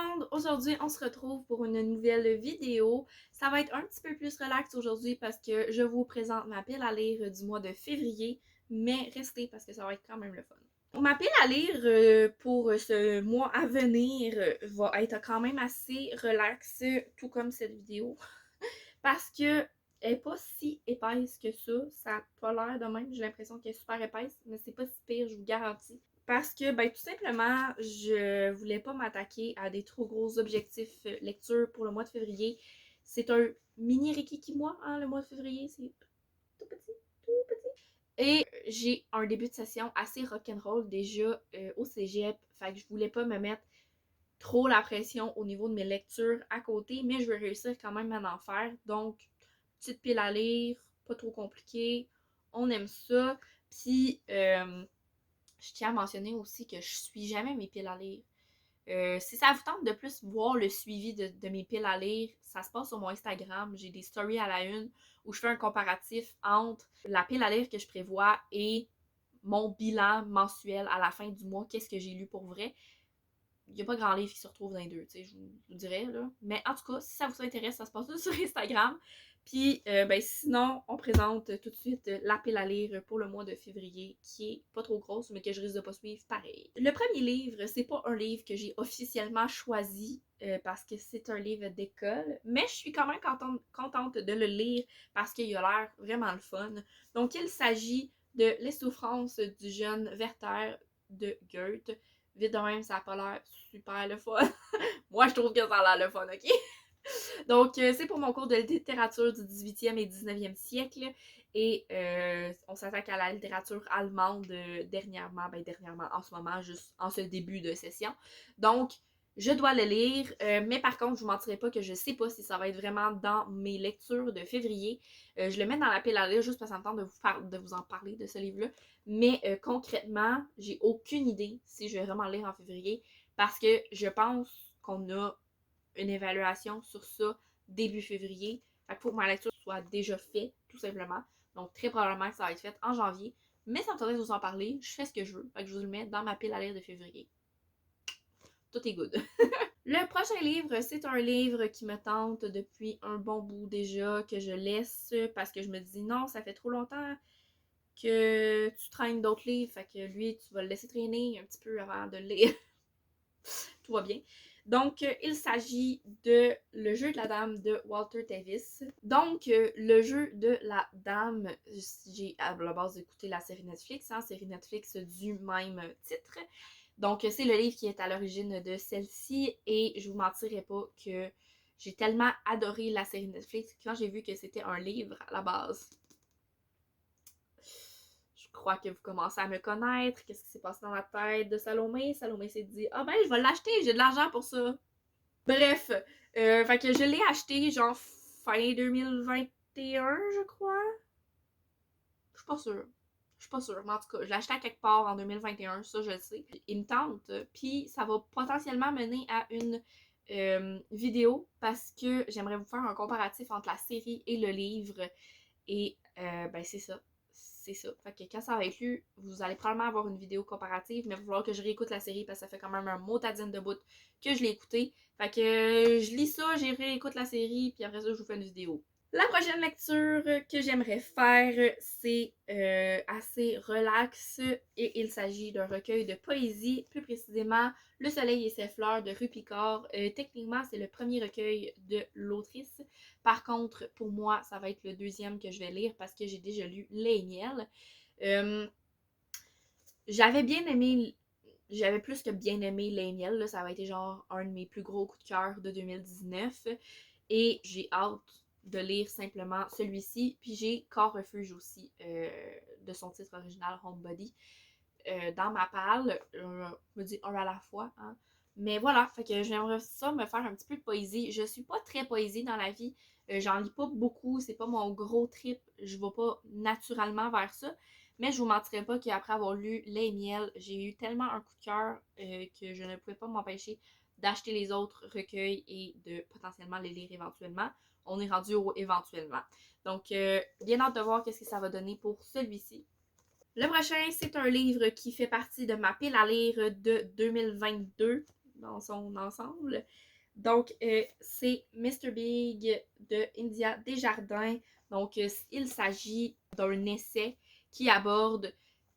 monde! Aujourd'hui, on se retrouve pour une nouvelle vidéo. Ça va être un petit peu plus relax aujourd'hui parce que je vous présente ma pile à lire du mois de février, mais restez parce que ça va être quand même le fun. Ma pile à lire pour ce mois à venir va être quand même assez relax, tout comme cette vidéo, parce que elle est pas si épaisse que ça. Ça a pas l'air de même. J'ai l'impression qu'elle est super épaisse, mais c'est pas si pire, je vous garantis. Parce que, ben, tout simplement, je voulais pas m'attaquer à des trop gros objectifs lecture pour le mois de février. C'est un mini Rikiki mois, hein, le mois de février. C'est tout petit, tout petit. Et j'ai un début de session assez rock'n'roll déjà au cégep. Fait que je voulais pas me mettre trop la pression au niveau de mes lectures à côté, mais je veux réussir quand même à en faire. Donc, petite pile à lire, pas trop compliqué. On aime ça. Puis, je tiens à mentionner aussi que je suis jamais mes piles à lire. Si ça vous tente de plus voir le suivi de mes piles à lire, ça se passe sur mon Instagram. J'ai des stories à la une où je fais un comparatif entre la pile à lire que je prévois et mon bilan mensuel à la fin du mois. Qu'est-ce que j'ai lu pour vrai? Il n'y a pas grand livre qui se retrouve dans les deux, je vous dirais, là. Mais en tout cas, si ça vous intéresse, ça se passe tout sur Instagram. Puis, ben sinon, on présente tout de suite la pile à lire pour le mois de février, qui est pas trop grosse, mais que je risque de pas suivre pareil. Le premier livre, c'est pas un livre que j'ai officiellement choisi parce que c'est un livre d'école, mais je suis quand même contente de le lire parce qu'il a l'air vraiment le fun. Donc, il s'agit de Les souffrances du jeune Werther de Goethe. Vite de même, ça n'a pas l'air super le fun. Moi, je trouve que ça a l'air le fun, ok? Donc, c'est pour mon cours de littérature du 18e et 19e siècle. Et on s'attaque à la littérature allemande dernièrement, en ce moment, juste en ce début de session. Donc, je dois le lire, mais par contre, je vous mentirai pas que je sais pas si ça va être vraiment dans mes lectures de février. Je le mets dans la pile à lire juste parce que ça me tente de vous en parler de ce livre-là. Mais concrètement, j'ai aucune idée si je vais vraiment le lire en février parce que je pense qu'on a une évaluation sur ça début février. Fait qu'il faut que ma lecture soit déjà faite, tout simplement. Donc, très probablement que ça va être fait en janvier. Mais ça me tentait de vous en parler. Je fais ce que je veux. Fait que je vous le mets dans ma pile à lire de février. Tout est good. Le prochain livre, c'est un livre qui me tente depuis un bon bout déjà, que je laisse parce que je me dis non, ça fait trop longtemps que tu traînes d'autres livres. Fait que lui, tu vas le laisser traîner un petit peu avant de le lire. Tout va bien. Donc, il s'agit de Le jeu de la dame de Walter Tevis. Donc, Le jeu de la dame, j'ai à la base écouté la série Netflix, série Netflix du même titre. Donc, c'est le livre qui est à l'origine de celle-ci et je vous mentirai pas que j'ai tellement adoré la série Netflix quand j'ai vu que c'était un livre à la base. Je crois que vous commencez à me connaître. Qu'est-ce qui s'est passé dans la tête de Salomé? Salomé s'est dit « Ah ben, je vais l'acheter, j'ai de l'argent pour ça. » Bref, fait que je l'ai acheté genre fin 2021, je crois. Je suis pas sûre. Je suis pas sûre, mais en tout cas, je l'ai acheté à quelque part en 2021, ça je le sais. Il me tente, puis ça va potentiellement mener à une vidéo parce que j'aimerais vous faire un comparatif entre la série et le livre. Et ben c'est ça. C'est ça. Fait que quand ça va être lu, vous allez probablement avoir une vidéo comparative, mais il va falloir que je réécoute la série parce que ça fait quand même un motadine de bout que je l'ai écouté. Fait que je lis ça, j'y réécoute la série, puis après ça, je vous fais une vidéo. La prochaine lecture que j'aimerais faire, c'est assez relax et il s'agit d'un recueil de poésie, plus précisément Le soleil et ses fleurs de Rue Picard. Techniquement, c'est le premier recueil de l'autrice. Par contre, pour moi, ça va être le deuxième que je vais lire parce que j'ai déjà lu Les Miels. J'avais bien aimé, j'avais plus que bien aimé Les Miels, là, ça va être genre un de mes plus gros coups de cœur de 2019 et j'ai hâte de lire simplement celui-ci. Puis j'ai Corps Refuge aussi, de son titre original Homebody, dans ma palle. Je me dis un à la fois, hein. Mais voilà, fait que j'aimerais ça me faire un petit peu de poésie. Je suis pas très poésie dans la vie. J'en lis pas beaucoup, c'est pas mon gros trip. Je vais pas naturellement vers ça. Mais je vous mentirais pas qu'après avoir lu Les Miels, j'ai eu tellement un coup de cœur que je ne pouvais pas m'empêcher d'acheter les autres recueils et de potentiellement les lire éventuellement. On est rendu au éventuellement. Donc, bien hâte de voir qu'est-ce que ça va donner pour celui-ci. Le prochain, c'est un livre qui fait partie de ma pile à lire de 2022. dans son ensemble. Donc, c'est Mr. Big de India Desjardins. Donc, il s'agit d'un essai qui aborde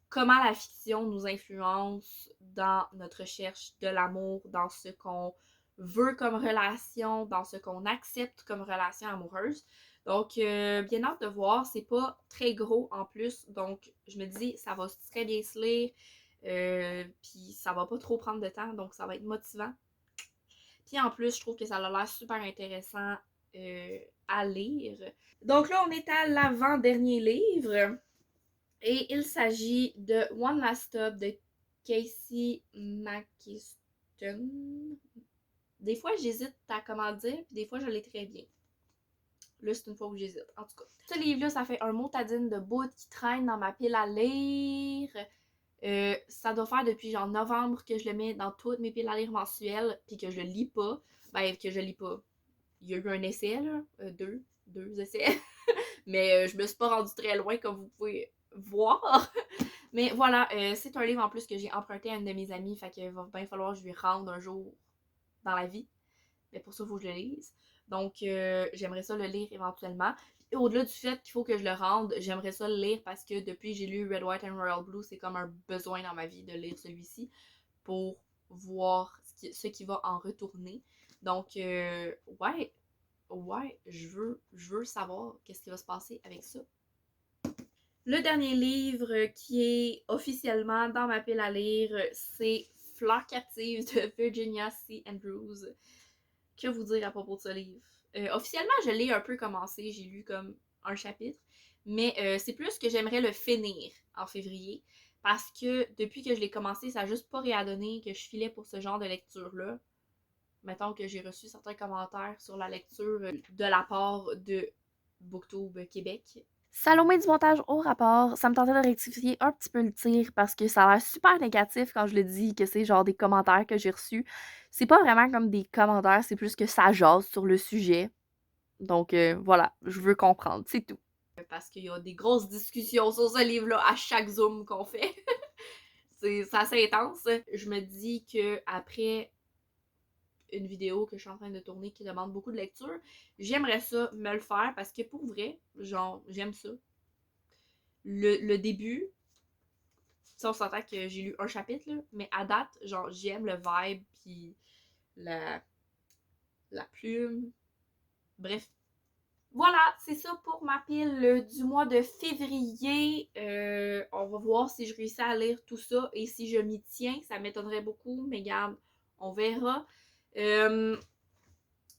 comment la fiction nous influence dans notre recherche de l'amour, dans ce qu'on veut comme relation, dans ce qu'on accepte comme relation amoureuse. Donc, bien hâte de voir, c'est pas très gros en plus, donc je me dis, ça va très bien se lire, puis ça va pas trop prendre de temps, donc ça va être motivant. Puis en plus, je trouve que ça a l'air super intéressant à lire. Donc là, on est à l'avant-dernier livre. Et il s'agit de One Last Stop de Casey McKiston. Des fois, j'hésite à comment dire, puis des fois, je l'ai très bien. Là, c'est une fois où j'hésite. En tout cas, ce livre-là, ça fait un motadine de bout qui traîne dans ma pile à lire. Ça doit faire depuis genre novembre que je le mets dans toutes mes piles à lire mensuelles, puis que je le lis pas. Ben, que je lis pas. Il y a eu un essai, là. Deux essais. Mais je me suis pas rendue très loin, comme vous pouvez voir. Mais voilà, c'est un livre en plus que j'ai emprunté à une de mes amies, fait qu'il va bien falloir que je lui rende un jour dans la vie. Mais pour ça, il faut que je le lise. Donc, j'aimerais ça le lire éventuellement. Et au-delà du fait qu'il faut que je le rende, j'aimerais ça le lire parce que depuis que j'ai lu Red, White and Royal Blue, c'est comme un besoin dans ma vie de lire celui-ci pour voir ce qui va en retourner. Donc, ouais, je veux savoir qu'est-ce qui va se passer avec ça. Le dernier livre qui est officiellement dans ma pile à lire, c'est Fleurs captives de Virginia C. Andrews. Que vous dire à propos de ce livre? Officiellement, je l'ai un peu commencé, j'ai lu comme un chapitre, mais c'est plus que j'aimerais le finir en février, parce que depuis que je l'ai commencé, ça n'a juste pas réadonné que je filais pour ce genre de lecture-là. Mettons que j'ai reçu certains commentaires sur la lecture de la part de Booktube Québec. Salomé du montage au rapport, ça me tentait de rectifier un petit peu le tir parce que ça a l'air super négatif quand je le dis que c'est genre des commentaires que j'ai reçus. C'est pas vraiment comme des commentaires, c'est plus que ça jase sur le sujet. Donc voilà, je veux comprendre, c'est tout. Parce qu'il y a des grosses discussions sur ce livre-là à chaque Zoom qu'on fait. C'est assez intense. Je me dis que après une vidéo que je suis en train de tourner qui demande beaucoup de lecture, j'aimerais ça me le faire parce que pour vrai, genre, j'aime ça. Le début, si on s'entend que j'ai lu un chapitre, là, mais à date, genre, j'aime le vibe, puis la plume. Bref. Voilà, c'est ça pour ma pile du mois de février. On va voir si je réussis à lire tout ça et si je m'y tiens. Ça m'étonnerait beaucoup, mais regarde, on verra. Il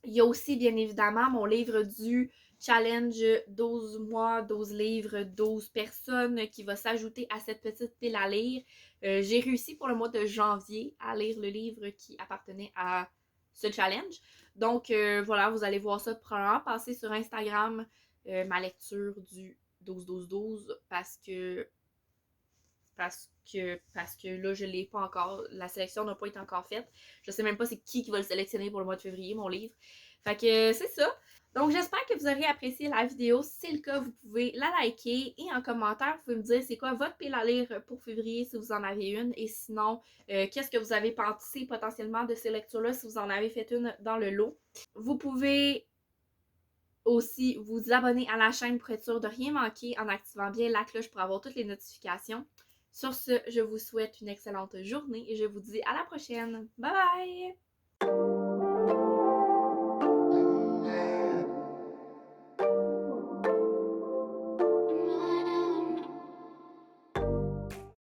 y a aussi, bien évidemment, mon livre du challenge 12 mois, 12 livres, 12 personnes qui va s'ajouter à cette petite pile à lire. J'ai réussi pour le mois de janvier à lire le livre qui appartenait à ce challenge. Donc voilà, vous allez voir ça probablement passer sur Instagram, ma lecture du 12-12-12 parce que là, je l'ai pas encore. La sélection n'a pas été encore faite. Je sais même pas c'est qui va le sélectionner pour le mois de février, mon livre. Fait que c'est ça. Donc, j'espère que vous aurez apprécié la vidéo. Si c'est le cas, vous pouvez la liker et en commentaire, vous pouvez me dire c'est quoi votre pile à lire pour février si vous en avez une. Et sinon, qu'est-ce que vous avez pensé potentiellement de ces lectures-là si vous en avez fait une dans le lot. Vous pouvez aussi vous abonner à la chaîne pour être sûr de rien manquer en activant bien la cloche pour avoir toutes les notifications. Sur ce, je vous souhaite une excellente journée et je vous dis à la prochaine. Bye bye!